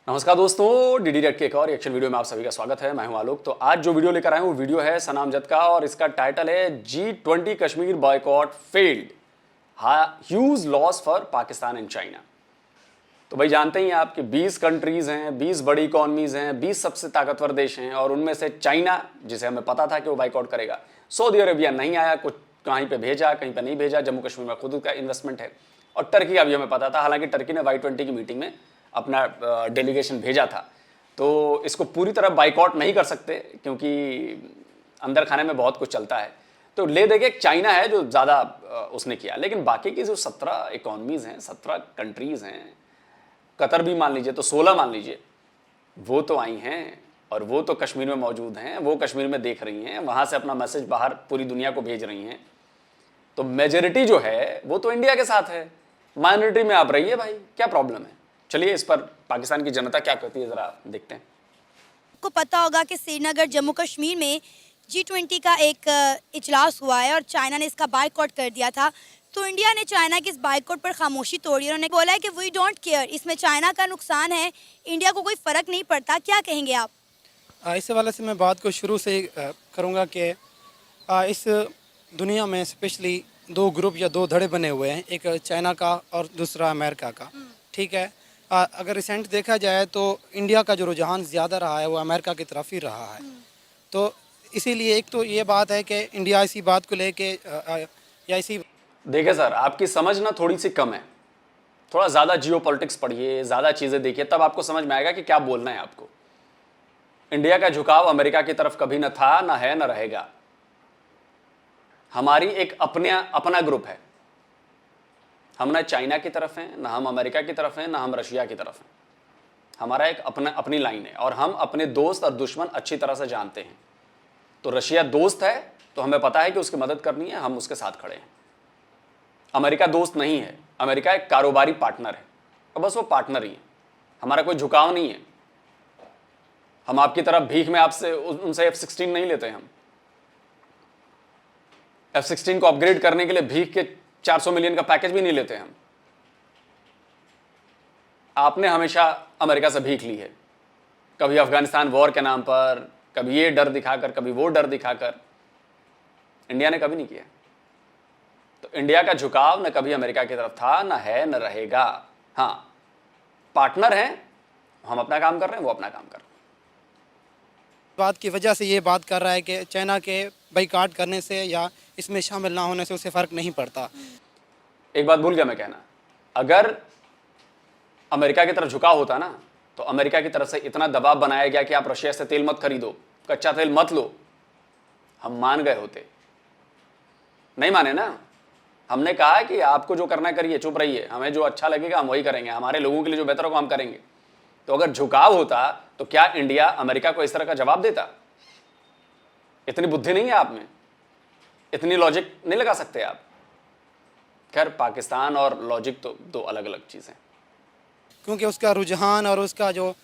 नमस्कार दोस्तों, DD red के एक और रिएक्शन वीडियो में आप सभी का स्वागत है। मैं हूं आलोक। तो आज जो वीडियो लेकर आया हूं वीडियो है सना अमजद का और इसका टाइटल है G20 Kashmir boycott failed, huge loss for Pakistan and China. तो भाई जानते ही आप कि 20 कंट्रीज हैं, 20 बड़ी इकॉनमीज हैं, 20 सबसे ताकतवर देश हैं और उनमें से चाइना, जिसे हमें पता था कि वो बाइकआउट करेगा, सऊदी अरेबिया नहीं आया, कुछ कहीं पे भेजा कहीं पे नहीं भेजा, जम्मू कश्मीर में खुद का इन्वेस्टमेंट है, और टर्की का भी हमें पता था। हालांकि टर्की ने Y20 की मीटिंग में अपना डेलीगेशन भेजा था। तो इसको पूरी तरह बाइकआउट नहीं कर सकते क्योंकि अंदर खाने में बहुत कुछ चलता है। तो ले देके चाइना है जो ज़्यादा उसने किया, लेकिन बाकी की जो 17 इकॉनमीज़ हैं, 17 कंट्रीज़ हैं, कतर भी मान लीजिए तो 16 मान लीजिए, वो तो आई हैं और वो तो कश्मीर में मौजूद हैं, वो कश्मीर में देख रही हैं, वहाँ से अपना मैसेज बाहर पूरी दुनिया को भेज रही हैं। तो मेजॉरिटी जो है वो तो इंडिया के साथ है, माइनॉरिटी में आप रहिए भाई, क्या प्रॉब्लम है। चलिए इस पर पाकिस्तान की जनता क्या कहती है जरा देखते हैं। आपको पता होगा कि श्रीनगर जम्मू कश्मीर में G20 का एक इजलास हुआ है और चाइना ने इसका बाइकआउट कर दिया था। तो इंडिया ने चाइना के इस बाइकआउट पर खामोशी तोड़ी। उन्होंने बोला है कि वी डोंट केयर, इसमें चाइना का नुकसान है, इंडिया को कोई फ़र्क नहीं पड़ता। क्या कहेंगे आप? इस हवाले से मैं बात को शुरू से करूँगा कि इस दुनिया में स्पेशली दो ग्रुप या दो धड़े बने हुए हैं, एक चाइना का और दूसरा अमेरिका का। ठीक है, अगर रिसेंट देखा जाए तो इंडिया का जो रुझान ज़्यादा रहा है वो अमेरिका की तरफ ही रहा है। तो इसीलिए एक तो ये बात है कि इंडिया इसी बात को लेके या इसी देखिए सर, आपकी समझ ना थोड़ी सी कम है, थोड़ा ज़्यादा जियोपॉलिटिक्स पढ़िए, ज़्यादा चीज़ें देखिए, तब आपको समझ में आएगा कि क्या बोलना है आपको। इंडिया का झुकाव अमेरिका की तरफ कभी न था, न है, न रहेगा। हमारी एक अपना ग्रुप है, हम ना चाइना की तरफ हैं, ना हम अमेरिका की तरफ हैं, ना हम रशिया की तरफ हैं। हमारा एक अपनी लाइन है और हम अपने दोस्त और दुश्मन अच्छी तरह से जानते हैं। तो रशिया दोस्त है तो हमें पता है कि उसकी मदद करनी है, हम उसके साथ खड़े हैं। अमेरिका दोस्त नहीं है, अमेरिका एक कारोबारी पार्टनर है और बस वो पार्टनर ही है, हमारा कोई झुकाव नहीं है। हम आपकी तरफ भीख में आपसे उनसे F-16 नहीं लेते हैं। हम F-16 को अपग्रेड करने के लिए भीख के 400 मिलियन का पैकेज भी नहीं लेते हम। आपने हमेशा अमेरिका से भीख ली है, कभी अफगानिस्तान वॉर के नाम पर, कभी ये डर दिखाकर, कभी वो डर दिखाकर। इंडिया ने कभी नहीं किया। तो इंडिया का झुकाव न कभी अमेरिका की तरफ था, न है, न रहेगा। हाँ, पार्टनर हैं, हम अपना काम कर रहे हैं, वो अपना काम कर रहे हैं। बात की वजह से ये बात कर रहा है कि चाइना के बाइकाट करने से या इसमें शामिल ना होने से उसे फ़र्क नहीं पड़ता। एक बात भूल गया मैं कहना, अगर अमेरिका की तरफ झुकाव होता ना तो अमेरिका की तरफ से इतना दबाव बनाया गया कि आप रशिया से तेल मत खरीदो, कच्चा तेल मत लो, हम मान गए होते। नहीं माने ना। हमने कहा कि आपको जो करना है करिए, चुप रहिए, हमें जो अच्छा लगेगा हम वही करेंगे, हमारे लोगों के लिए जो बेहतर होगा हम करेंगे। तो अगर झुकाव होता तो क्या इंडिया अमेरिका को इस तरह का जवाब देता? इतनी बुद्धि नहीं है आप में, इतनी लॉजिक नहीं लगा सकते आप। खैर, पाकिस्तान और लॉजिक तो दो अलग अलग चीज़ें, क्योंकि उसका रुझान और उसका जो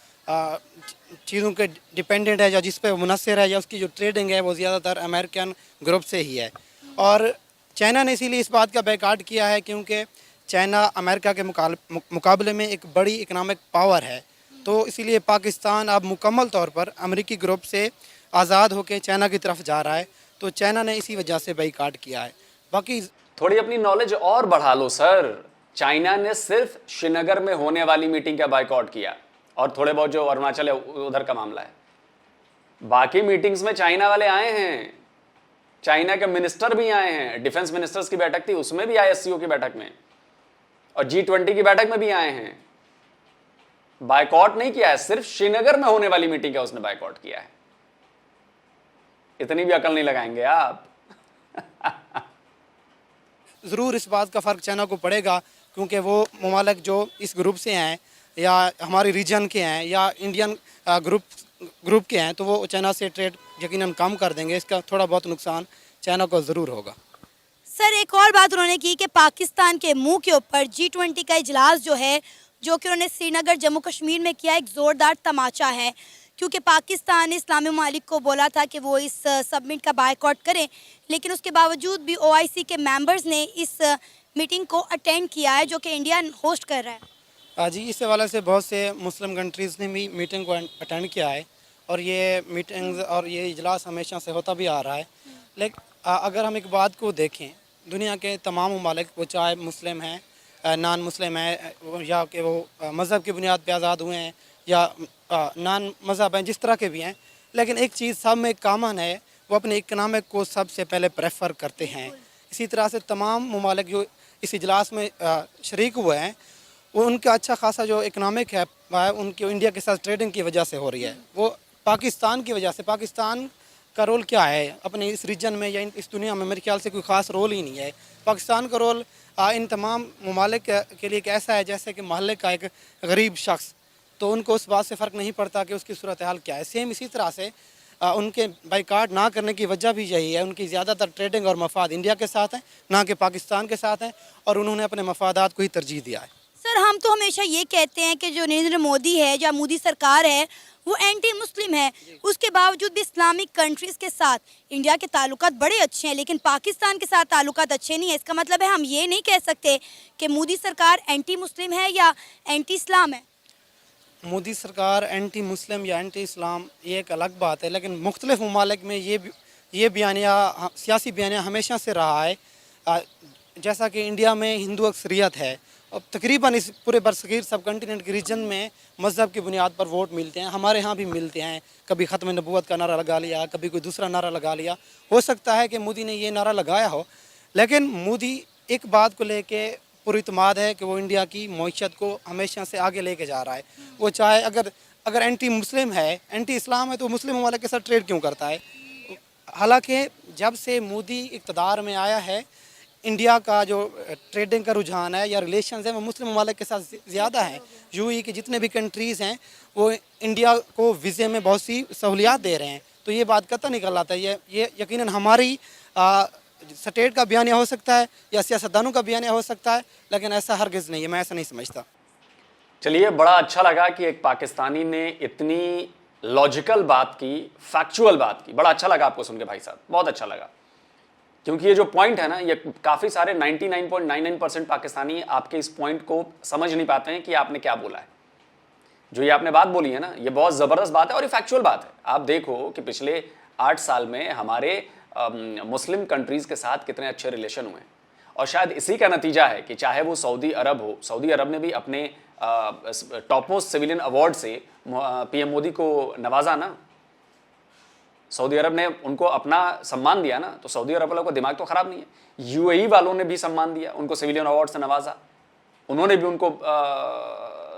चीज़ों के डिपेंडेंट है या जिस पे मुनसर है या उसकी जो ट्रेडिंग है वो ज़्यादातर अमेरिकन ग्रुप से ही है। और चाइना ने इसीलिए इस बात का बैकआउट किया है क्योंकि चाइना अमेरिका के मुकाबले में एक बड़ी इकनॉमिक पावर है। तो इसीलिए पाकिस्तान अब मुकम्मल तौर पर अमेरिकी ग्रुप से आज़ाद होकर चाइना की तरफ जा रहा है। तो चाइना ने इसी वजह से बाइकआउट किया है। बाकी थोड़ी अपनी नॉलेज और बढ़ा लो सर। चाइना ने सिर्फ श्रीनगर में होने वाली मीटिंग का बाइकआउट किया और थोड़े बहुत जो अरुणाचल है उधर का मामला है। बाकी मीटिंग्स में चाइना वाले आए हैं, चाइना के मिनिस्टर भी आए हैं। डिफेंस मिनिस्टर्स की बैठक थी, उसमें भी आए, SCO की बैठक में, और G20 की बैठक में भी आए हैं। बाइकआउट नहीं किया है, सिर्फ श्रीनगर में होने वाली मीटिंग का उसने बाइकआउट किया है। इतनी भी अकल नहीं लगाएंगे आप। ज़रूर इस बात का फ़र्क चाइना को पड़ेगा क्योंकि वो ममालिक जो इस ग्रुप से हैं या हमारे रीजन के हैं या इंडियन ग्रुप के हैं तो वो चाइना से ट्रेड यकीनन कम कर देंगे। इसका थोड़ा बहुत नुकसान चाइना को ज़रूर होगा। सर, एक और बात उन्होंने की कि पाकिस्तान के मुंह के ऊपर G20 का इजलास जो है, जो कि उन्होंने श्रीनगर जम्मू कश्मीर में किया, एक ज़ोरदार तमाचा है। क्योंकि पाकिस्तान ने इस्लामी ममालिक को बोला था कि वो इस सबमिट का बाइकआउट करें, लेकिन उसके बावजूद भी OIC के मेंबर्स ने इस मीटिंग को अटेंड किया है जो कि इंडिया होस्ट कर रहा है। जी इस हवाले से बहुत से मुस्लिम कंट्रीज़ ने भी मीटिंग को अटेंड किया है और ये मीटिंग्स और ये इजलास हमेशा से होता भी आ रहा है। लेकिन अगर हम एक बात को देखें, दुनिया के तमाम ममालिक, वो चाहे मुस्लिम हैं, नॉन मुस्लिम हैं, या कि वो मज़हब की बुनियाद पे आज़ाद हुए हैं या नॉन मज़हब हैं, जिस तरह के भी हैं, लेकिन एक चीज़ सब में कॉमन है, वो अपने इकनॉमिक को सबसे पहले प्रेफर करते हैं। इसी तरह से तमाम ममालिक जो इस इजलास में शरीक हुए हैं, वो उनका अच्छा खासा जो इकनॉमिक है उनकी इंडिया के साथ ट्रेडिंग की वजह से हो रही है। वो पाकिस्तान की वजह से, पाकिस्तान का रोल क्या है अपने इस रीजन में या इस दुनिया में, मेरे ख्याल से कोई ख़ास रोल ही नहीं है। पाकिस्तान का रोल इन तमाम ममालिक के लिए एक ऐसा है जैसे कि महल्ले का एक गरीब शख्स, तो उनको उस बात से फ़र्क नहीं पड़ता कि उसकी सूरत हाल क्या है। सेम इसी तरह से उनके बाइकाट ना करने की वजह भी यही है, उनकी ज़्यादातर ट्रेडिंग और मफाद इंडिया के साथ हैं, ना कि पाकिस्तान के साथ हैं, और उन्होंने अपने मफादात को ही तरजीह दिया है। सर, हम तो हमेशा ये कहते हैं कि जो नरेंद्र मोदी है, जो मोदी सरकार है, वो एंटी मुस्लिम है। उसके बावजूद भी इस्लामिक कंट्रीज़ के साथ इंडिया के ताल्लुकात बड़े अच्छे हैं, लेकिन पाकिस्तान के साथ ताल्लुकात अच्छे नहीं है। इसका मतलब है हम ये नहीं कह सकते कि मोदी सरकार एंटी मुस्लिम है या एंटी इस्लाम है। मोदी सरकार एंटी मुस्लिम या एंटी इस्लाम ये एक अलग बात है, लेकिन मुख्तलिफ ममालिक में ये बयानिया, सियासी बयानिया हमेशा से रहा है। जैसा कि इंडिया में हिंदू अक्सरियत है, अब तकरीबन इस पूरे बरसगीर सब कंटिनेंट के रीजन में मज़हब की बुनियाद पर वोट मिलते हैं। हमारे यहाँ भी मिलते हैं, कभी ख़त्म नबूवत का नारा लगा लिया, कभी कोई दूसरा नारा लगा लिया। हो सकता है कि मोदी ने ये नारा लगाया हो, लेकिन मोदी एक बात को लेके पुरइतमाद है कि वो इंडिया की मईशत को हमेशा से आगे लेके जा रहा है। वो चाहे अगर एंटी मुस्लिम है, एंटी इस्लाम है, तो मुस्लिम ममालिक के साथ ट्रेड क्यों करता है। हालांकि जब से मोदी इक़्तिदार में आया है, इंडिया का जो ट्रेडिंग का रुझान है या रिलेशंस है, वो मुस्लिम ममालिक के साथ ज़्यादा है। यूएई के जितने भी कंट्रीज़ हैं, वो इंडिया को वीज़े में बहुत सी सहूलियात दे रहे हैं। तो ये बात कतई निकल आता है, ये यकीनन हमारी स्टेट का बयानिया हो सकता है या सियासतदानों का बयानिया हो सकता है, लेकिन ऐसा हरगिज़ नहीं है, मैं ऐसा नहीं समझता। चलिए, बड़ा अच्छा लगा कि एक पाकिस्तानी ने इतनी लॉजिकल बात की, फैक्चुअल बात की। बड़ा अच्छा लगा आपको सुन के भाई साहब, बहुत अच्छा लगा, क्योंकि ये जो पॉइंट है ना, ये काफ़ी सारे 99.99% पाकिस्तानी आपके इस पॉइंट को समझ नहीं पाते हैं कि आपने क्या बोला है। जो ये आपने बात बोली है ना, ये बहुत ज़बरदस्त बात है और ये फैक्चुअल बात है। आप देखो कि पिछले 8 साल में हमारे मुस्लिम कंट्रीज़ के साथ कितने अच्छे रिलेशन हुए हैं, और शायद इसी का नतीजा है कि चाहे वो सऊदी अरब हो, सऊदी अरब ने भी अपने टॉप मोस्ट सिविलियन अवार्ड से पीएम मोदी को नवाजा ना। सऊदी अरब ने उनको अपना सम्मान दिया ना, तो सऊदी अरब वालों का दिमाग तो ख़राब नहीं है। यूएई वालों ने भी सम्मान दिया, उनको सिविलियन अवार्ड से नवाजा, उन्होंने भी उनको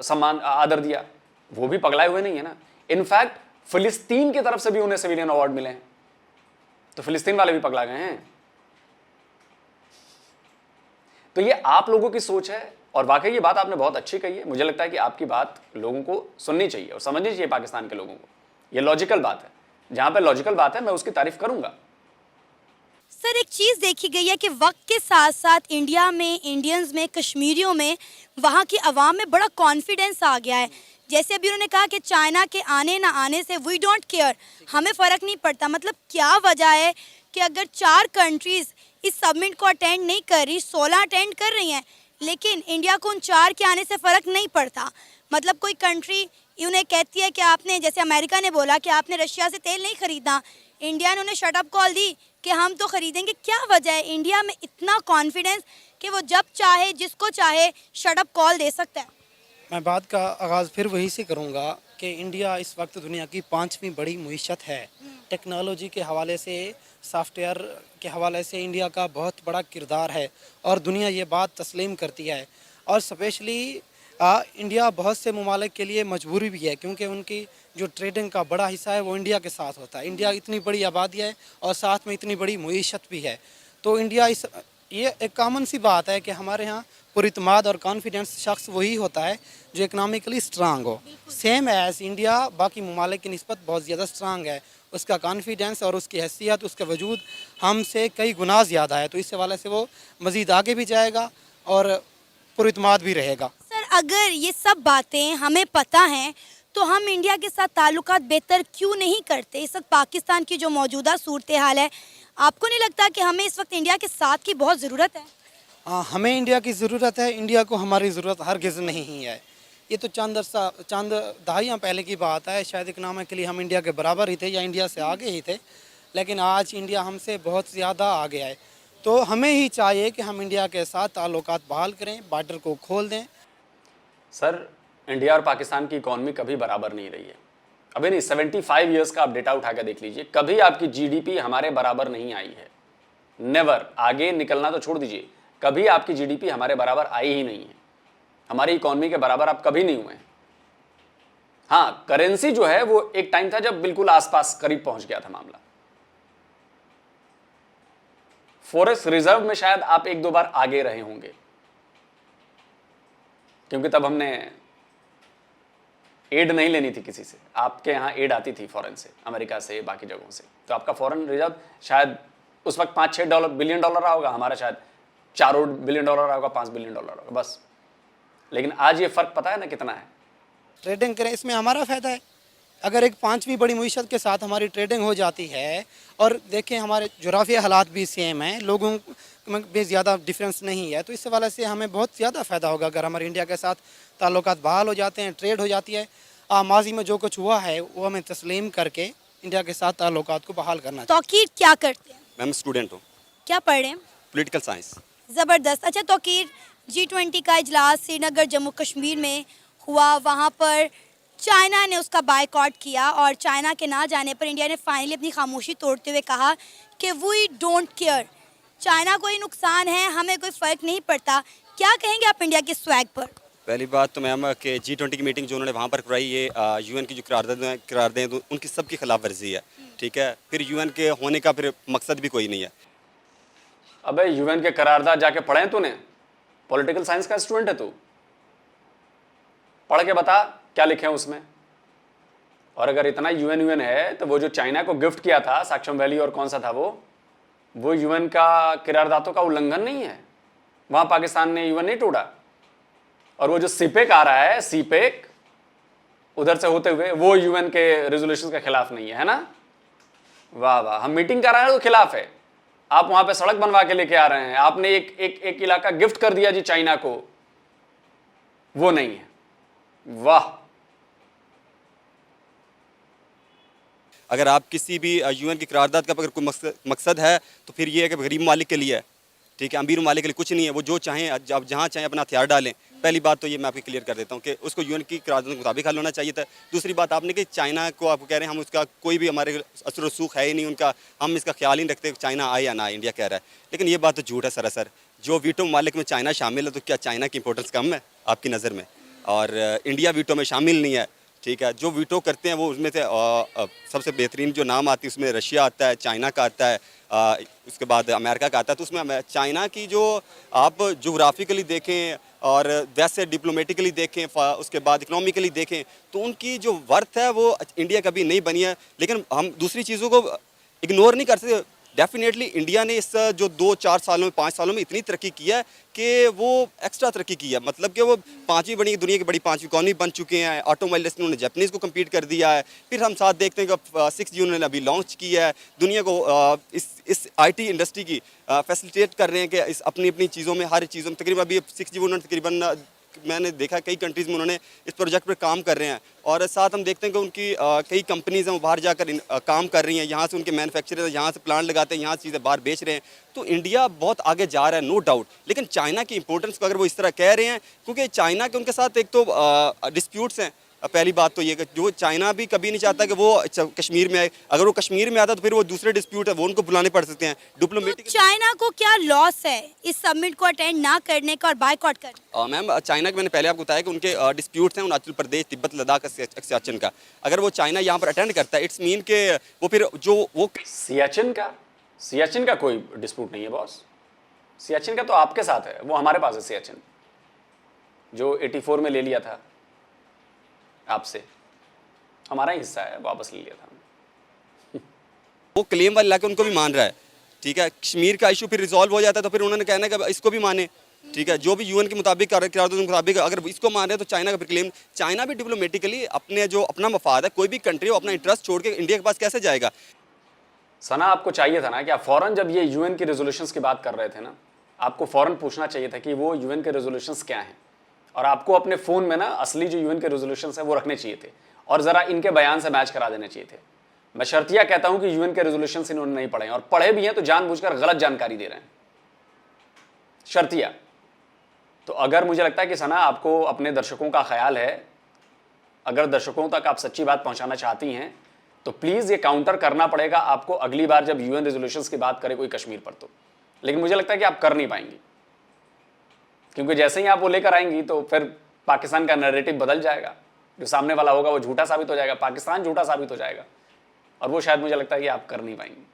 सम्मान आदर दिया, वो भी पगलाए हुए नहीं है ना। इनफैक्ट फिलिस्तीन की तरफ से भी उन्हें सिविलियन अवार्ड मिले हैं, तो फिलिस्तीन वाले भी पगला गए हैं। तो ये आप लोगों की सोच है, और वाकई ये बात आपने बहुत अच्छी कही है। मुझे लगता है कि आपकी बात लोगों को सुननी चाहिए और समझनी चाहिए, पाकिस्तान के लोगों को। ये लॉजिकल बात है, जहां पे लॉजिकल बात है मैं उसकी तारीफ करूंगा। सर, एक चीज़ देखी गई है कि वक्त के साथ साथ इंडिया में, इंडियंस में, कश्मीरियों में, वहाँ की आवाम में बड़ा कॉन्फिडेंस आ गया है। जैसे अभी उन्होंने कहा कि चाइना के आने ना आने से वी डोंट केयर, हमें फ़र्क नहीं पड़ता। मतलब क्या वजह है कि अगर 4 कंट्रीज़ इस समिट को अटेंड नहीं कर रही, 16 अटेंड कर रही हैं, लेकिन इंडिया को उन 4 के आने से फ़र्क नहीं पड़ता। मतलब कोई कंट्री उन्हें कहती है कि आपने, जैसे अमेरिका ने बोला कि आपने रशिया से तेल नहीं खरीदना, इंडिया ने उन्हें शटअप कॉल दी कि हम तो ख़रीदेंगे। क्या वजह है इंडिया में इतना कॉन्फिडेंस कि वो जब चाहे, जिसको चाहे शटअप कॉल दे सकता है। मैं बात का आगाज़ फिर वही से करूँगा कि इंडिया इस वक्त दुनिया की 5वीं बड़ी मईशत है। टेक्नोलॉजी के हवाले से, सॉफ्टवेयर के हवाले से इंडिया का बहुत बड़ा किरदार है और दुनिया ये बात तस्लीम करती है। और स्पेशली इंडिया बहुत से ममालिक के लिए मजबूरी भी है, क्योंकि उनकी जो ट्रेडिंग का बड़ा हिस्सा है वो इंडिया के साथ होता है। इंडिया इतनी बड़ी आबादी है और साथ में इतनी बड़ी मईशत भी है, तो इंडिया ये एक कॉमन सी बात है कि हमारे यहाँ पुरइतमाद और कॉन्फिडेंस शख्स वही होता है जो इकनॉमिकली स्ट्रांग हो। सेम एज इंडिया बाकी ममालिक की निस्बत बहुत ज़्यादा स्ट्रांग है, उसका कॉन्फिडेंस और उसकी हैसियत, उसका वजूद हमसे कई गुना ज़्यादा है। तो इस हवाले से वो मज़ीद आगे भी जाएगा और पुरइतमाद भी रहेगा। सर, अगर ये सब बातें हमें पता हैं तो हम इंडिया के साथ ताल्लुकात बेहतर क्यों नहीं करते? इस वक्त पाकिस्तान की जो मौजूदा सूरत हाल है, आपको नहीं लगता कि हमें इस वक्त इंडिया के साथ की बहुत ज़रूरत है? हाँ, हमें इंडिया की ज़रूरत है। इंडिया को हमारी ज़रूरत हरगिज़ नहीं है। ये तो चंद दहाइयाँ पहले की बात है। शायद इकनॉमिकली हम इंडिया के बराबर ही थे या इंडिया से आगे ही थे, लेकिन आज इंडिया हमसे बहुत ज़्यादा आगे है। तो हमें ही चाहिए कि हम इंडिया के साथ ताल्लुकात बहाल करें, बॉर्डर को खोल दें। सर, इंडिया और पाकिस्तान की इकॉनमी कभी बराबर नहीं रही है। अभी नहीं, 75 ईयर्स का आप डेटा उठा के देख लीजिए, कभी आपकी जीडीपी हमारे बराबर नहीं आई है। नेवर। आगे निकलना तो छोड़ दीजिए, कभी आपकी जीडीपी हमारे बराबर आई ही नहीं है। हमारी इकॉनमी के बराबर आप कभी नहीं हुए हैं। हाँ, करेंसी जो है वो एक टाइम था जब बिल्कुल आसपास करीब पहुंच गया था मामला। फॉरेक्स रिजर्व में शायद आप एक दो बार आगे रहे होंगे, क्योंकि तब हमने एड नहीं लेनी थी किसी से। आपके यहां एड आती थी फॉरेन से, अमेरिका से, बाकी जगहों से, तो आपका फॉरेन रिजर्व शायद उस वक्त 5-6 बिलियन डॉलर रहा होगा। हमारा शायद 4 बिलियन डॉलर रहा होगा, 5 बिलियन डॉलर होगा बस। लेकिन आज ये फर्क पता है ना कितना है। ट्रेडिंग करें, इसमें हमारा फ़ायदा है। अगर एक 5वीं बड़ी मईशत के साथ हमारी ट्रेडिंग हो जाती है, और देखें हमारे जोग्राफिया हालात भी सेम हैं, लोगों में भी ज़्यादा डिफरेंस नहीं है, तो इस वाले से हमें बहुत ज़्यादा फ़ायदा होगा अगर हमारे इंडिया के साथ ताल्लुकात बहाल हो जाते हैं, ट्रेड हो जाती है। माजी में जो कुछ हुआ है वो हमें तस्लीम करके इंडिया के साथ ताल्लुकात को बहाल करना चाहिए। तौकीर क्या करते हैं? मैम स्टूडेंट हूँ, क्या पढ़ रहे हैं? Political science. ज़बरदस्त। अच्छा तौकीर, G20 का इजलास श्रीनगर जम्मू कश्मीर में हुआ, वहाँ पर चाइना ने उसका बायकॉट किया और चाइना के ना जाने पर इंडिया ने फाइनली अपनी खामोशी तोड़ते हुए कहा कि वी डोंट केयर, चाइना कोई नुकसान है, हमें कोई फ़र्क नहीं पड़ता। क्या कहेंगे आप इंडिया के स्वैग पर? पहली बात तो मैम कि G20 की मीटिंग जो उन्होंने वहाँ पर कराई, ये यूएन की जो करारदें तो उनकी सब की खिलाफ वर्जी है। ठीक है, फिर यूएन के होने का फिर मकसद भी कोई नहीं है। अबे यूएन के करारदाद जाके पढ़े तूने? पॉलिटिकल साइंस का स्टूडेंट है तू, पढ़ के बता क्या लिखे हैं उसमें। और अगर इतना यूएन है तो वो जो चाइना को गिफ्ट किया था साक्ष्यम वैली और कौन सा था वो यूएन का करारदादों का उल्लंघन नहीं है। वहां पाकिस्तान ने यूएन नहीं तोड़ा। और वो जो सीपेक आ रहा है, सीपेक उधर से होते हुए, वो यूएन के रेजोल्यूशन के खिलाफ नहीं है ना? वाह वाह, हम मीटिंग कर रहे हैं तो खिलाफ है, आप वहां पे सड़क बनवा के लेके आ रहे हैं। आपने एक इलाका गिफ्ट कर दिया जी चाइना को, वो नहीं है। वाह। अगर आप किसी भी यूएन की करारदाद का अगर कोई मकसद है तो फिर ये है कि गरीब मालिक के लिए है। ठीक है, अमीर मालिक के लिए कुछ नहीं है। वो जो चाहें, आप जहाँ चाहें अपना हथियार डालें। पहली बात तो ये मैं आपको क्लियर कर देता हूँ कि उसको यूएन की करारदाद के मुताबिक हल होना चाहिए था। दूसरी बात आपने कि चाइना को आप कह रहे हैं हम उसका कोई भी हमारे असर रसूख है ही नहीं उनका, हम इसका ख्याल ही नहीं रखते चाइना आए या ना आए, इंडिया कह रहा है। लेकिन ये बात तो झूठ है सरासर। जो वीटो मालिक में चाइना शामिल है, तो क्या चाइना की इंपॉर्टेंस कम है आपकी नज़र में? और इंडिया वीटो में शामिल नहीं है। ठीक है, जो वीटो करते हैं वो उसमें से सबसे बेहतरीन जो नाम आती है उसमें रशिया आता है, चाइना का आता है, उसके बाद अमेरिका का आता है। तो उसमें चाइना की जो आप जोग्राफिकली देखें और वैसे डिप्लोमेटिकली देखें, उसके बाद इकोनॉमिकली देखें, तो उनकी जो वर्थ है वो इंडिया कभी नहीं बनी है। लेकिन हम दूसरी चीज़ों को इग्नोर नहीं कर सकते। डेफिनेटली इंडिया ने इस जो 2-4 सालों में, 5 सालों में इतनी तरक्की की है कि वो एक्स्ट्रा तरक्की की है। मतलब कि वो 5वीं बड़ी दुनिया की बड़ी 5वीं इकॉनमी बन चुके हैं। ऑटोमोबाइल इंडस्ट्री उन्होंने जापानीज़ को कम्पीट कर दिया है। फिर हम साथ देखते हैं कि 6G उन्होंने अभी लॉन्च की है। दुनिया को इस IT इंडस्ट्री की फैसिलिटेट कर रहे हैं कि इस अपनी अपनी चीज़ों में, हर चीज़ों में तकरीबन अभी 6G उन्होंने तकरीबन, मैंने देखा कई कंट्रीज़ में उन्होंने इस प्रोजेक्ट पर काम कर रहे हैं। और साथ हम देखते हैं कि उनकी कई कंपनीज़ हैं वो बाहर जाकर काम कर रही हैं। यहाँ से उनके मैन्युफैक्चरर यहाँ से प्लांट लगाते हैं, यहाँ से चीज़ें बाहर बेच रहे हैं। तो इंडिया बहुत आगे जा रहा है, नो डाउट। लेकिन चाइना की इंपॉर्टेंस को अगर वो इस तरह कह रहे हैं, क्योंकि चाइना के उनके साथ एक तो डिस्प्यूट्स हैं। पहली बात तो ये कि जो चाइना भी कभी नहीं चाहता कि वो कश्मीर में आए। अगर वो कश्मीर में आता तो फिर वो दूसरे डिस्प्यूट है वो उनको बुलाने पड़ सकते हैं डिप्लोमेटिक। चाइना को क्या लॉस है इस समिट को अटेंड ना करने का और बायकॉट करने? मैम, चाइना के मैंने पहले आपको बताया कि उनके डिस्प्यूट्स हैं अरुणाचल प्रदेश, तिब्बत, लद्दाख, सियाचिन का। अगर वो चाइना यहाँ पर अटेंड करता है, इट्स मीन के वो फिर जो वो सियाचिन का कोई डिस्प्यूट नहीं है बॉस। सियाचिन का तो आपके साथ है, वो हमारे पास है। सियाचिन जो 84 में ले लिया था आपसे, हमारा ही हिस्सा है, वापस ले लिया था। वो क्लेम वाले लाके उनको भी मान रहा है। ठीक है, कश्मीर का इशू फिर रिजॉल्व हो जाता है तो फिर उन्होंने कहना है कि इसको भी माने। ठीक है, जो भी यूएन के मुताबिक करारदाद के मुताबिक अगर इसको मान रहे हैं तो चाइना का फिर क्लेम, चाइना भी डिप्लोमेटिकली अपने जो अपना मफाद है, कोई भी कंट्री हो अपना इंटरेस्ट छोड़ के इंडिया के पास कैसे जाएगा? सना, आपको चाहिए था ना कि आप फौरन जब ये यूएन की रेजोल्यूशंस की बात कर रहे थे ना, आपको फौरन पूछना चाहिए था कि वो यूएन के रेजोल्यूशंस क्या हैं। और आपको अपने फ़ोन में ना असली जो यूएन के रेजोल्यूशंस है वो रखने चाहिए थे और ज़रा इनके बयान से मैच करा देने चाहिए थे। मैं शर्तिया कहता हूं कि यूएन के रेजोल्यूशंस इन्होंने नहीं पढ़े हैं, और पढ़े भी हैं तो जानबूझकर गलत जानकारी दे रहे हैं, शर्तिया। तो अगर मुझे लगता है कि सना आपको अपने दर्शकों का ख्याल है, अगर दर्शकों तक आप सच्ची बात पहुंचाना चाहती हैं, तो प्लीज़ ये काउंटर करना पड़ेगा आपको अगली बार जब यूएन रेजोल्यूशंस की बात करे कोई कश्मीर पर तो। लेकिन मुझे लगता है कि आप कर नहीं पाएंगी, क्योंकि जैसे ही आप वो लेकर आएंगी तो फिर पाकिस्तान का नैरेटिव बदल जाएगा, जो सामने वाला होगा वो झूठा साबित हो जाएगा, पाकिस्तान झूठा साबित हो जाएगा, और वो शायद मुझे लगता है कि आप कर नहीं पाएंगी।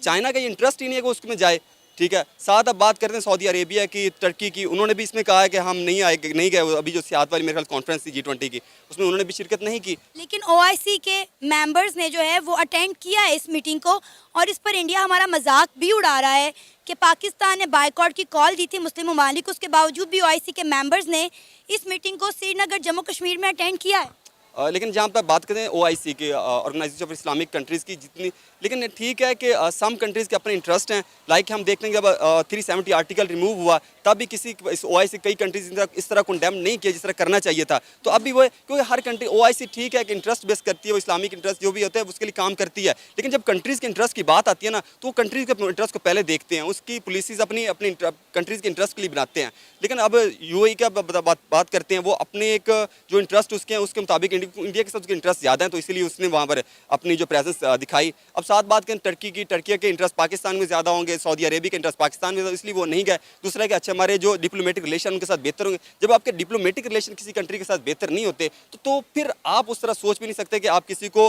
चाइना का ये इंटरेस्ट ही नहीं है कि उसमें जाए, ठीक है। साथ अब बात करते हैं सऊदी अरेबिया की, टर्की की। उन्होंने भी इसमें कहा है कि हम नहीं गए। अभी जो सियात वाली मेरे ख्याल कॉन्फ्रेंस थी G20 की, उसमें उन्होंने भी शिरकत नहीं की। लेकिन OIC के मेंबर्स ने जो है वो अटेंड किया है इस मीटिंग को, और इस पर इंडिया हमारा मजाक भी उड़ा रहा है कि पाकिस्तान ने बायकॉट की कॉल दी थी मुस्लिम ममालिक, उसके बावजूद भी OIC के मेंबर्स ने इस मीटिंग को श्रीनगर जम्मू कश्मीर में अटेंड किया है। लेकिन जहाँ पर बात करें OIC के, ऑर्गेनाइजेशन ऑफ इस्लामिक कंट्रीज़ की, जितनी, लेकिन ठीक है कि सम कंट्रीज़ के अपने इंटरेस्ट हैं। लाइक हम देखते हैं जब 370 आर्टिकल रिमूव हुआ तब भी किसी इस OIC कई कंट्रीज इस तरह कंडेम नहीं किया जिस तरह करना चाहिए था। तो अब भी वो है, क्योंकि हर कंट्री OIC ठीक है कि इंटरेस्ट बेस करती है, वो इस्लामिक इंटरेस्ट जो भी होते हैं उसके लिए काम करती है, लेकिन जब कंट्रीज़ के इंटरेस्ट की बात आती है ना, तो वो कंट्रीज़ के इंटरेस्ट को पहले देखते हैं, उसकी पॉलिसीज़ अपनी अपनी कंट्रीज़ के इंटरेस्ट के लिए बनाते हैं। लेकिन अब UAE का बात करते हैं, वो अपने एक जो इंटरेस्ट उसके हैं उसके मुताबिक इंडिया के साथ उसके इंटरेस्ट ज़्यादा हैं, तो इसीलिए उसने वहाँ पर अपनी जो प्रेजेंस दिखाई। अब साथ बात करें टर्की की, टर्की के इंटरेस्ट पाकिस्तान में ज़्यादा होंगे, सऊदी अरेबिया के इंटरेस्ट पाकिस्तान में, इसलिए वो नहीं गए। दूसरा कि अच्छा हमारे जो डिप्लोमेटिक रिलेशन उनके साथ बेहतर होंगे। जब आपके डिप्लोमेटिक रिलेशन किसी कंट्री के साथ बेहतर नहीं होते तो फिर आप उस तरह सोच भी नहीं सकते कि आप किसी को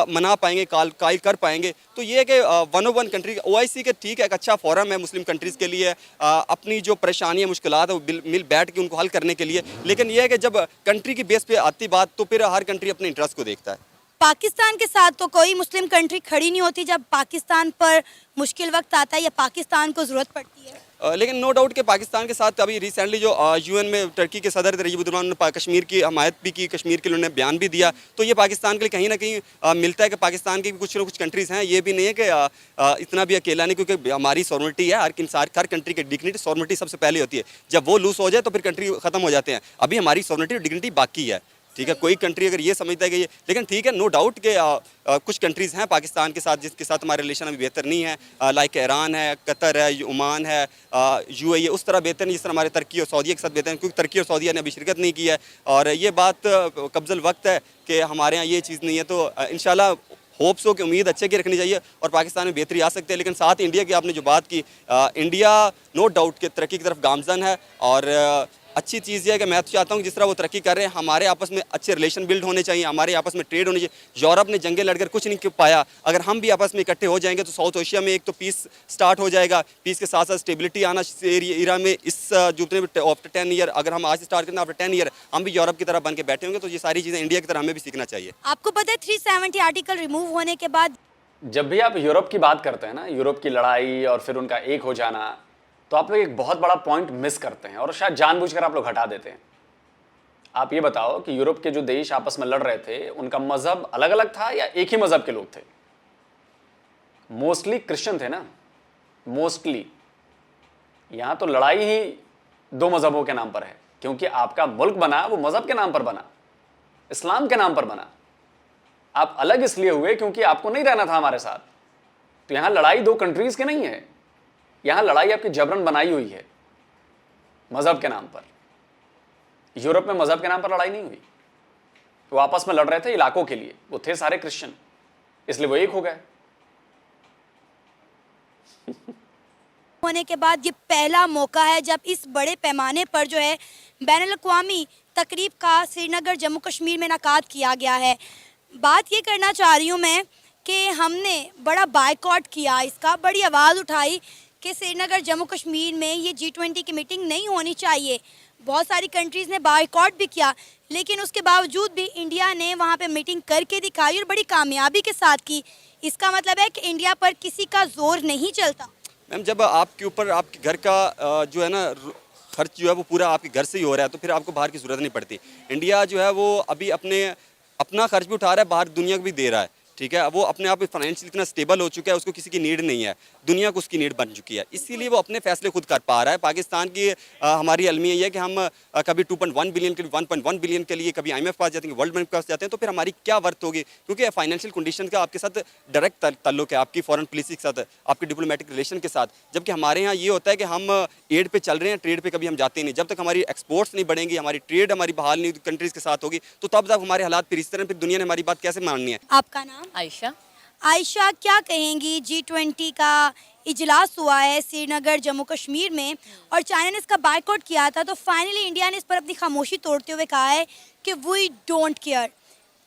मना पाएंगे, कायल कर पाएंगे। तो ये है कि 101 कंट्री OIC के ठीक है, एक अच्छा फोरम है मुस्लिम कंट्रीज़ के लिए, अपनी जो परेशानियाँ मुश्किलात है वो मिल बैठ के उनको हल करने के लिए। लेकिन यह है कि जब कंट्री की बेस पे आती बात तो फिर हर कंट्री अपने इंटरेस्ट को देखता है। पाकिस्तान के साथ तो कोई मुस्लिम कंट्री खड़ी नहीं होती जब पाकिस्तान पर मुश्किल वक्त आता है या पाकिस्तान को ज़रूरत पड़ती है। लेकिन नो डाउट कि पाकिस्तान के साथ अभी रिसेंटली जो UN में टर्की के सदर रजीब उर रहमान ने कश्मीर की हमायत भी की, कश्मीर के लिए उन्होंने बयान भी दिया, तो ये पाकिस्तान के लिए कहीं ना कहीं मिलता है कि पाकिस्तान की भी कुछ ना कुछ कंट्रीज़ हैं। ये भी नहीं है कि इतना भी अकेला नहीं, क्योंकि हमारी सॉवरेनिटी है, हर कंट्री की डिग्निटी सॉवरेनिटी सबसे पहले होती है। जब वो लूज हो जाए तो फिर कंट्री ख़त्म हो जाते हैं। अभी हमारी सॉवरेनिटी और डिग्निटी बाकी है, ठीक है। कोई कंट्री अगर ये समझता है कि ये, लेकिन ठीक है, नो डाउट कि कुछ कंट्रीज़ हैं पाकिस्तान के साथ जिसके साथ हमारे रिलेशन अभी बेहतर नहीं है, लाइक ईरान है, कतर है, ओमान है, UAE है, उस तरह बेहतर नहीं जिस तरह हमारे तुर्की और सऊदीया के साथ बेहतर है, क्योंकि तुर्की और सऊदीया ने अभी शिरकत नहीं की है। और ये बात कब्ज़ल वक्त है कि हमारे यहाँ ये चीज़ नहीं है। तो इंशाल्लाह होप्स हो कि उम्मीद अच्छे की रखनी चाहिए और पाकिस्तान में बेहतरी आ सकती है। लेकिन साथ इंडिया की आपने जो बात की, इंडिया नो डाउट कि तरक्की की तरफ गामजन है। और अच्छी चीज़ ये है कि मैं तो चाहता हूँ जिस तरह वो तरक्की कर रहे हैं, हमारे आपस में अच्छे रिलेशन बिल्ड होने चाहिए, हमारे आपस में ट्रेड होनी चाहिए। यूरोप ने जंगे लड़कर कुछ नहीं पाया, अगर हम भी आपस में इकट्ठे हो जाएंगे तो साउथ एशिया में एक तो पीस स्टार्ट हो जाएगा, पीस के साथ साथ स्टेबिलिटी आना एरिया में। इस जितने भी आफ्टर 10 ईयर, अगर हम आज से स्टार्ट करें आफ्टर 10 ईयर हम भी यूरोप की तरह बन के बैठे होंगे। तो ये सारी चीज़ें इंडिया की तरह हमें भी सीखना चाहिए। आपको पता है 370 आर्टिकल रिमूव होने के बाद जब भी आप यूरोप की बात करते हैं ना, यूरोप की लड़ाई और फिर उनका एक हो जाना, तो आप लोग एक बहुत बड़ा पॉइंट मिस करते हैं और शायद जानबूझकर आप लोग हटा देते हैं। आप ये बताओ कि यूरोप के जो देश आपस में लड़ रहे थे उनका मजहब अलग अलग था या एक ही मजहब के लोग थे? मोस्टली क्रिश्चियन थे ना, मोस्टली। यहां तो लड़ाई ही दो मजहबों के नाम पर है, क्योंकि आपका मुल्क बना वो मजहब के नाम पर बना, इस्लाम के नाम पर बना। आप अलग इसलिए हुए क्योंकि आपको नहीं रहना था हमारे साथ। तो यहां लड़ाई दो कंट्रीज के नहीं है, यहां लड़ाई आपकी जबरन बनाई हुई है मजहब के नाम पर। यूरोप में मजहब के नाम पर लड़ाई नहीं हुई, वो आपस में लड़ रहे थे इलाकों के लिए, वो थे सारे क्रिश्चियन, इसलिए वो एक हो गए। होने के बाद ये पहला मौका है जब इस बड़े पैमाने पर जो है बैनुल-अक़वामी तकरीब का श्रीनगर जम्मू कश्मीर में इनेकाद किया गया है। बात ये करना चाह रही हूँ मैं कि हमने बड़ा बायकॉट किया, इसका बड़ी आवाज़ उठाई कि श्रीनगर जम्मू कश्मीर में ये G20 की मीटिंग नहीं होनी चाहिए। बहुत सारी कंट्रीज़ ने बायकॉट भी किया, लेकिन उसके बावजूद भी इंडिया ने वहाँ पे मीटिंग करके दिखाई और बड़ी कामयाबी के साथ की। इसका मतलब है कि इंडिया पर किसी का जोर नहीं चलता। मैम, जब आपके ऊपर आपके घर का जो है ना खर्च जो है वो पूरा आपके घर से ही हो रहा है, तो फिर आपको बाहर की ज़रूरत नहीं पड़ती। इंडिया जो है वो अभी अपना खर्च भी उठा रहा है, बाहर दुनिया को भी दे रहा है, ठीक है। वो अपने आप फाइनेंशियल इतना स्टेबल हो चुका है, उसको किसी की नीड नहीं है, दुनिया को उसकी नीड बन चुकी है, इसीलिए वो अपने फैसले खुद कर पा रहा है। पाकिस्तान की हमारी अलमी यही है कि हम कभी 2.1 बिलियन के लिए 1.1 बिलियन के लिए कभी IMF पास जाते हैं, वर्ल्ड बैंक पास जाते हैं, तो फिर हमारी क्या वर्थ होगी, क्योंकि फाइनेंशियल कंडीशन का आपके साथ डायरेक्ट ताल्लुक है, आपकी फॉरेन पॉलिसी के साथ, आपकी डिप्लोमेटिक रिलेशन के साथ। जबकि हमारे यहाँ ये होता है कि हम एड पे चल रहे हैं, ट्रेड पे कभी हम जाते नहीं। जब तक हमारी एक्सपोर्ट्स नहीं बढ़ेंगी, हमारी ट्रेड हमारी बहाल नहीं कंट्रीज़ के साथ होगी, तो तब तक हमारे हालात फिर इस तरह, फिर दुनिया ने हमारी बात कैसे माननी है। आपका नाम? आयशा। आयशा, क्या कहेंगी, G20 का इजलास हुआ है श्रीनगर जम्मू कश्मीर में और चाइना ने इसका बायकॉट किया था, तो फाइनली इंडिया ने इस पर अपनी खामोशी तोड़ते हुए कहा है कि वी डोंट केयर,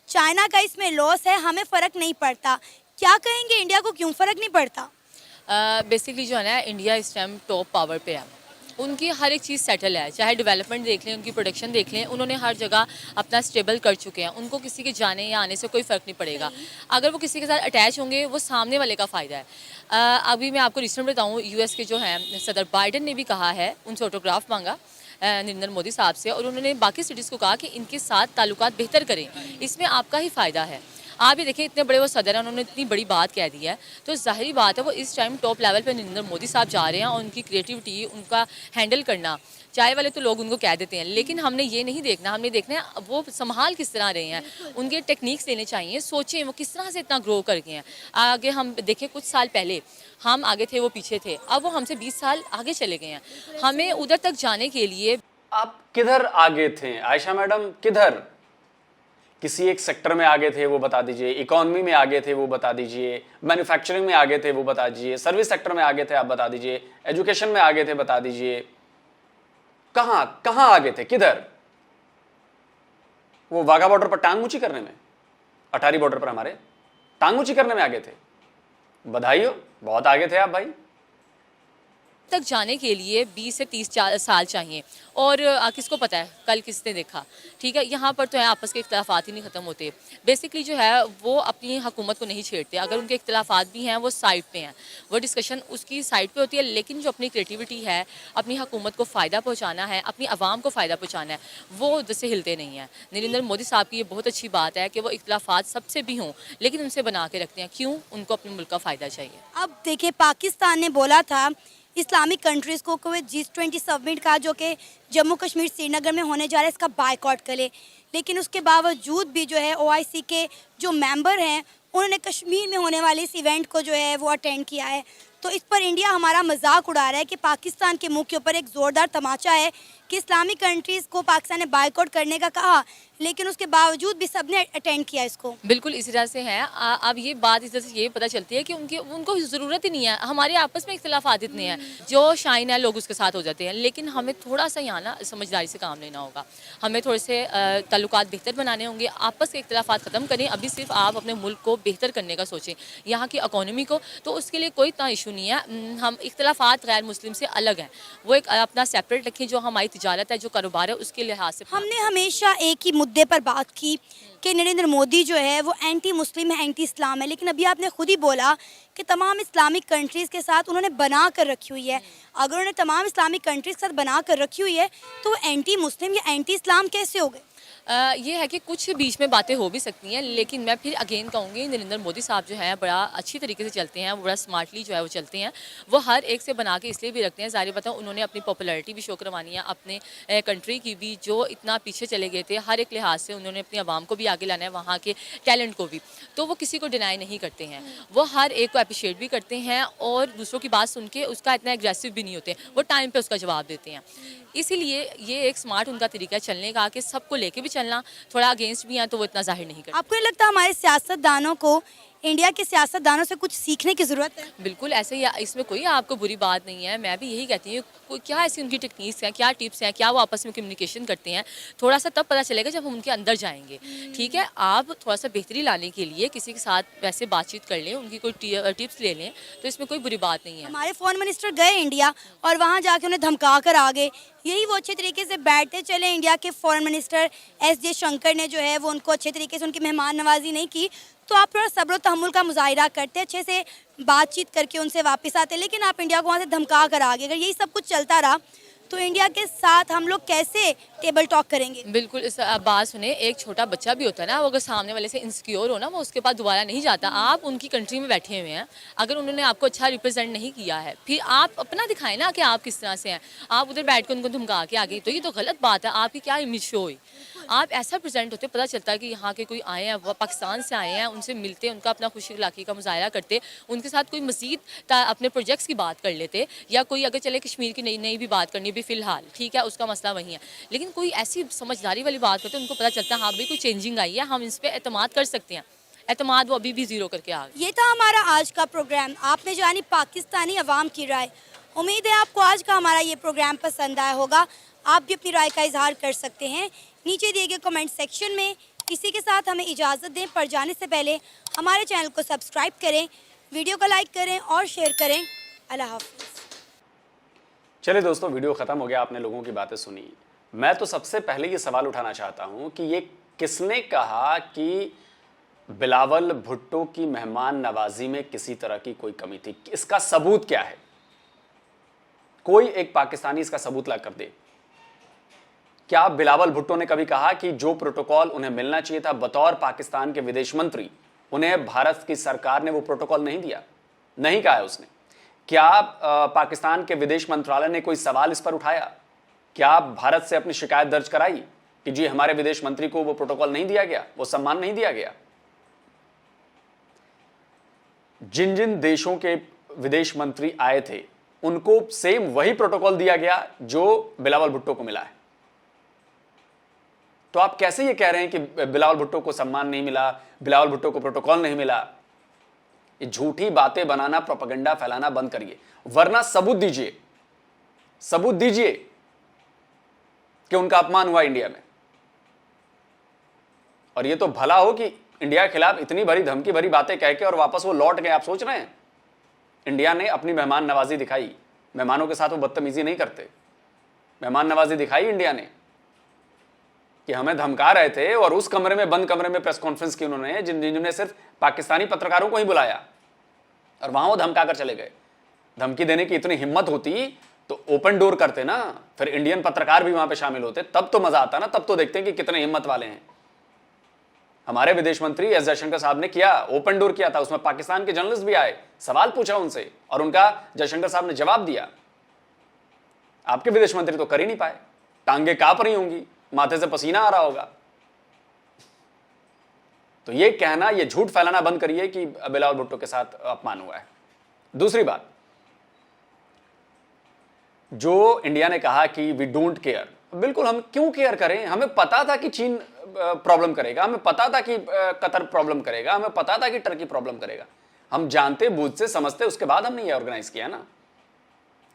चाइना का इसमें लॉस है, हमें फ़र्क नहीं पड़ता। क्या कहेंगे, इंडिया को क्यों फ़र्क नहीं पड़ता? बेसिकली जो है ना, इंडिया इस टाइम टॉप पावर पे है, उनकी हर एक चीज़ सेटल है, चाहे डेवलपमेंट देख लें, उनकी प्रोडक्शन देख लें, उन्होंने हर जगह अपना स्टेबल कर चुके हैं, उनको किसी के जाने या आने से कोई फ़र्क नहीं पड़ेगा। अगर वो किसी के साथ अटैच होंगे, वो सामने वाले का फ़ायदा है। अभी मैं आपको रिसेंट बताऊँ, US के जो हैं सदर बाइडन ने भी कहा है, उनसे ऑटोग्राफ मांगा नरेंद्र मोदी साहब से, और उन्होंने बाकी सिटीज़ को कहा कि इनके साथ ताल्लुकात बेहतर करें, इसमें आपका ही फ़ायदा है। आप ही देखिए, इतने बड़े वो सदर हैं, उन्होंने इतनी बड़ी बात कह दी है, तो जाहिर बात है वो इस टाइम टॉप लेवल पे नरेंद्र मोदी साहब जा रहे हैं, और उनकी क्रिएटिविटी, उनका हैंडल करना, चाय वाले तो लोग उनको कह देते हैं, लेकिन हमने ये नहीं देखना, हमने देखना है वो संभाल किस तरह रहे हैं, उनके टेक्निक्स लेने चाहिए, सोचें वो किस तरह से इतना ग्रो कर गए हैं। आगे हम देखें, कुछ साल पहले हम आगे थे, वो पीछे थे, अब वो हमसे 20 साल आगे चले गए हैं। हमें उधर तक जाने के लिए आप किधर आगे थे आयशा मैडम, किधर? किसी एक सेक्टर में आगे थे वो बता दीजिए, इकोनॉमी में आगे थे वो बता दीजिए, मैन्युफैक्चरिंग में आगे थे वो बता दीजिए, सर्विस सेक्टर में आगे थे आप बता दीजिए, एजुकेशन में आगे थे बता दीजिए, कहां कहां आगे थे, किधर? वो वाघा बॉर्डर पर टांग ऊंची करने में, अटारी बॉर्डर पर हमारे टांग ऊंची करने में आगे थे, बधाई हो, बहुत आगे थे आप भाई। तक जाने के लिए 20 से 30 साल चाहिए, और किसको पता है कल किसने देखा, ठीक है। यहाँ पर तो है आपस के इख्तलाफात ही नहीं ख़त्म होते। बेसिकली जो है वो अपनी हुकूमत को नहीं छेड़ते, अगर उनके इख्तलाफात भी हैं वो साइड पे हैं, वो डिस्कशन उसकी साइड पे होती है, लेकिन जो अपनी क्रिएटिविटी है, अपनी हुकूमत को फ़ायदा पहुँचाना है, अपनी आवाम को फ़ायदा पहुँचाना है, वो उधर से हिलते नहीं हैं। नरेंद्र मोदी साहब की ये बहुत अच्छी बात है कि वो इख्तलाफात सबसे भी हों, लेकिन उनसे बना के रखते हैं। क्यों? उनको अपने मुल्क का फ़ायदा चाहिए। अब देखिए, पाकिस्तान ने बोला था इस्लामिक कंट्रीज़ को कि G20 समिट का जो कि जम्मू कश्मीर श्रीनगर में होने जा रहा है, इसका बायकॉट करे, लेकिन उसके बावजूद भी जो है OIC के जो मेंबर हैं, उन्होंने कश्मीर में होने वाले इस इवेंट को जो है वो अटेंड किया है। तो इस पर इंडिया हमारा मजाक उड़ा रहा है कि पाकिस्तान के मुंह के ऊपर एक ज़ोरदार तमाचा है कि इस्लामिक कंट्रीज़ को पाकिस्तान ने बायकॉट करने का कहा, लेकिन उसके बावजूद भी सबने अटेंड किया इसको। बिल्कुल इसी तरह से है। अब ये बात इस तरह से ये पता चलती है कि उनको ज़रूरत ही नहीं है, हमारे आपस में इख्तलाफात इतने हैं, जो शाइन है लोग उसके साथ हो जाते हैं, लेकिन हमें थोड़ा सा यहाँ ना समझदारी से काम लेना होगा, हमें थोड़े से ताल्लुकात बेहतर बनाने होंगे, आपस के इख्तलाफात ख़त्म करें। अभी सिर्फ आप अपने मुल्क को बेहतर करने का सोचें, यहाँ की इकॉनमी को, तो उसके लिए कोई इतना इशू नहीं है। हम इख्तलाफात गैर मुस्लिम से अलग हैं, वो एक अपना सेपरेट रखें, जो हमारी तिजारत है, जो कारोबार है, उसके लिहाज से। हमने हमेशा एक ही मुद्दे पर बात की कि नरेंद्र मोदी जो है वो एंटी मुस्लिम है, एंटी इस्लाम है, लेकिन अभी आपने खुद ही बोला कि तमाम इस्लामिक कंट्रीज़ के साथ उन्होंने बना कर रखी हुई है। अगर उन्होंने तमाम इस्लामिक कंट्रीज़ के साथ बना कर रखी हुई है, तो वो एंटी मुस्लिम या एंटी इस्लाम कैसे हो गए? ये है कि कुछ बीच में बातें हो भी सकती हैं, लेकिन मैं फिर अगेन कहूँगी नरेंद्र मोदी साहब जो हैं बड़ा अच्छी तरीके से चलते हैं, वो बड़ा स्मार्टली जो है वो चलते हैं, वो हर एक से बना के इसलिए भी रखते हैं, ज़ाहिर बात है उन्होंने अपनी पॉपुलैरिटी भी शो करवानी है, अपने कंट्री की भी, जो इतना पीछे चले गए थे, हर एक लिहाज से उन्होंने अपनी आवाम को भी आगे लाना है, वहाँ के टैलेंट को भी, तो वो किसी को डिनाई नहीं करते हैं, वो हर एक को अप्रिशिएट भी करते हैं, और दूसरों की बात सुन के उसका इतना एग्रेसिव भी नहीं होते, वो टाइम पर उसका जवाब देते हैं। इसीलिए ये एक स्मार्ट उनका तरीका है चलने का, कि सबको लेके भी चलना, थोड़ा अगेंस्ट भी हैं तो वो इतना जाहिर नहीं करते। आपको नहीं लगता हमारे सियासतदानों को इंडिया के सियासतदानों से कुछ सीखने की ज़रूरत है? बिल्कुल ऐसे ही, इसमें कोई आपको बुरी बात नहीं है, मैं भी यही कहती हूँ, क्या ऐसी उनकी टेक्निक्स हैं, क्या टिप्स हैं, क्या वो आपस में कम्युनिकेशन करते हैं, थोड़ा सा तब पता चलेगा जब हम उनके अंदर जाएंगे। ठीक है, आप थोड़ा सा बेहतरी लाने के लिए किसी के साथ वैसे बातचीत कर लें, उनकी कोई टिप्स ले लें, तो इसमें कोई बुरी बात नहीं है। हमारे फॉरेन मिनिस्टर गए इंडिया और वहाँ जाके उन्हें धमका कर आ गए, यही वो अच्छे तरीके से बैठते चले। इंडिया के फॉरेन मिनिस्टर एस जयशंकर ने जो है वो उनको अच्छे तरीके से उनकी मेहमान नवाजी नहीं की, तो आप थोड़ा सब्र तहम्मुल का मुजाहिरा करते, अच्छे से बातचीत करके उनसे वापस आते, लेकिन आप इंडिया को वहाँ से धमका कर आ गए। अगर यही सब कुछ चलता रहा तो इंडिया के साथ हम लोग कैसे टेबल टॉक करेंगे? बिल्कुल, इस बात सुने, एक छोटा बच्चा भी होता है ना, वो अगर सामने वाले से इनसिक्योर हो ना, वो उसके पास दोबारा नहीं जाता। आप उनकी कंट्री में बैठे हुए हैं, अगर उन्होंने आपको अच्छा रिप्रेजेंट नहीं किया है, फिर आप अपना दिखाएं ना कि आप किस तरह से हैं। आप उधर बैठ कर उनको धमका के आ गई तो ये तो गलत बात है। आपकी क्या इमेज शो हुई? आप ऐसा प्रेजेंट होते, पता चलता है कि यहाँ के कोई आए हैं, वो पाकिस्तान से आए हैं, उनसे मिलते, उनका अपना खुशी इलाके का मुजाहरा करते, उनके साथ कोई मज़ीद अपने प्रोजेक्ट्स की बात कर लेते, या कोई अगर चले कश्मीर की नई नई भी बात करनी भी फ़िलहाल ठीक है, उसका मसला वही है। लेकिन कोई ऐसी समझदारी वाली बात करते, उनको पता चलता है हाँ भाई कोई चेंजिंग आई है, हम इस पर एतमाद कर सकते हैं। एतमाद वो अभी भी ज़ीरो करके आ गए। ये था हमारा आज का प्रोग्राम। आपने जानी पाकिस्तानी अवाम की राय। उम्मीद है आपको आज का हमारा ये प्रोग्राम पसंद आया होगा। आप भी अपनी राय का इजहार कर सकते हैं नीचे दिए गए कमेंट सेक्शन में। इसी के साथ हमें इजाज़त दें, पर जाने से पहले हमारे चैनल को सब्सक्राइब करें, वीडियो को लाइक करें और शेयर करें। अल्लाह हाफ़िज़। चलिए दोस्तों, वीडियो ख़त्म हो गया, आपने लोगों की बातें सुनी। मैं तो सबसे पहले ये सवाल उठाना चाहता हूँ कि ये किसने कहा कि बिलावल भुट्टो की मेहमान नवाजी में किसी तरह की कोई कमी थी? इसका सबूत क्या है? कोई एक पाकिस्तानी इसका सबूत ला कर दे। क्या बिलावल भुट्टो ने कभी कहा कि जो प्रोटोकॉल उन्हें मिलना चाहिए था बतौर पाकिस्तान के विदेश मंत्री, उन्हें भारत की सरकार ने वो प्रोटोकॉल नहीं दिया? नहीं कहा है उसने। क्या पाकिस्तान के विदेश मंत्रालय ने कोई सवाल इस पर उठाया? क्या भारत से अपनी शिकायत दर्ज कराई कि जी हमारे विदेश मंत्री को वो प्रोटोकॉल नहीं दिया गया, वो सम्मान नहीं दिया गया? जिन जिन देशों के विदेश मंत्री आए थे उनको सेम वही प्रोटोकॉल दिया गया जो बिलावल भुट्टो को मिला है। तो आप कैसे ये कह रहे हैं कि बिलावल भुट्टो को सम्मान नहीं मिला, बिलावल भुट्टो को प्रोटोकॉल नहीं मिला? ये झूठी बातें बनाना, प्रोपेगेंडा फैलाना बंद करिए, वरना सबूत दीजिए, सबूत दीजिए कि उनका अपमान हुआ इंडिया में। और ये तो भला हो कि इंडिया के खिलाफ इतनी बड़ी धमकी भरी बातें कह के और वापस वो लौट गए। आप सोच रहे हैं इंडिया ने अपनी मेहमान नवाजी दिखाई, मेहमानों के साथ वो बदतमीजी नहीं करते। मेहमान नवाजी दिखाई इंडिया ने कि हमें धमका रहे थे, और उस कमरे में, बंद कमरे में प्रेस कॉन्फ्रेंस की उन्होंने, जिन्होंने सिर्फ पाकिस्तानी पत्रकारों को ही बुलाया, और वहां वो धमका कर चले गए। धमकी देने की इतनी हिम्मत होती तो ओपन डोर करते ना, फिर इंडियन पत्रकार भी वहां पे शामिल होते, तब तो मजा आता ना, तब तो देखते हैं कि कितने हिम्मत वाले हैं। हमारे विदेश मंत्री एस जयशंकर साहब ने किया, ओपन डोर किया था, उसमें पाकिस्तान के जर्नलिस्ट भी आए, सवाल पूछा उनसे, और उनका जयशंकर साहब ने जवाब दिया। आपके विदेश मंत्री तो कर ही नहीं पाए, टांगे कांप रही होंगी, माथे से पसीना आ रहा होगा। तो ये कहना, ये झूठ फैलाना बंद करिए कि बिलावल भुट्टो के साथ अपमान हुआ है। दूसरी बात, जो इंडिया ने कहा कि वी डोंट केयर, बिल्कुल हम क्यों केयर करें? हमें पता था कि चीन प्रॉब्लम करेगा, हमें पता था कि कतर प्रॉब्लम करेगा, हमें पता था कि टर्की प्रॉब्लम करेगा। हम जानते, बूझते, समझते, उसके बाद हमने ये ऑर्गेनाइज किया ना।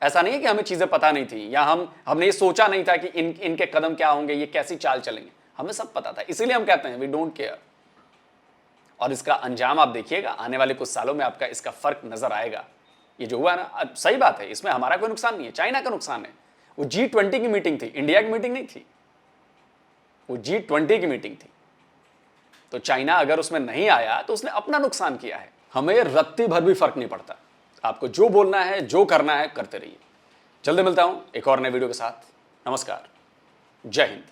ऐसा नहीं है कि हमें चीजें पता नहीं थी, या हमने ये सोचा नहीं था कि इनके कदम क्या होंगे, ये कैसी चाल चलेंगे। हमें सब पता था, इसीलिए हम कहते हैं वी डोंट केयर। और इसका अंजाम आप देखिएगा, आने वाले कुछ सालों में आपका इसका फर्क नजर आएगा। ये जो हुआ है ना, सही बात है, इसमें हमारा कोई नुकसान नहीं है, चाइना का नुकसान है। वो G20 की मीटिंग थी, इंडिया की मीटिंग नहीं थी, वो G20 की मीटिंग थी। तो चाइना अगर उसमें नहीं आया तो उसने अपना नुकसान किया है। हमें रत्ती भर भी फर्क नहीं पड़ता। आपको जो बोलना है, जो करना है, करते रहिए। जल्दी मिलता हूं एक और नए वीडियो के साथ। नमस्कार, जय हिंद।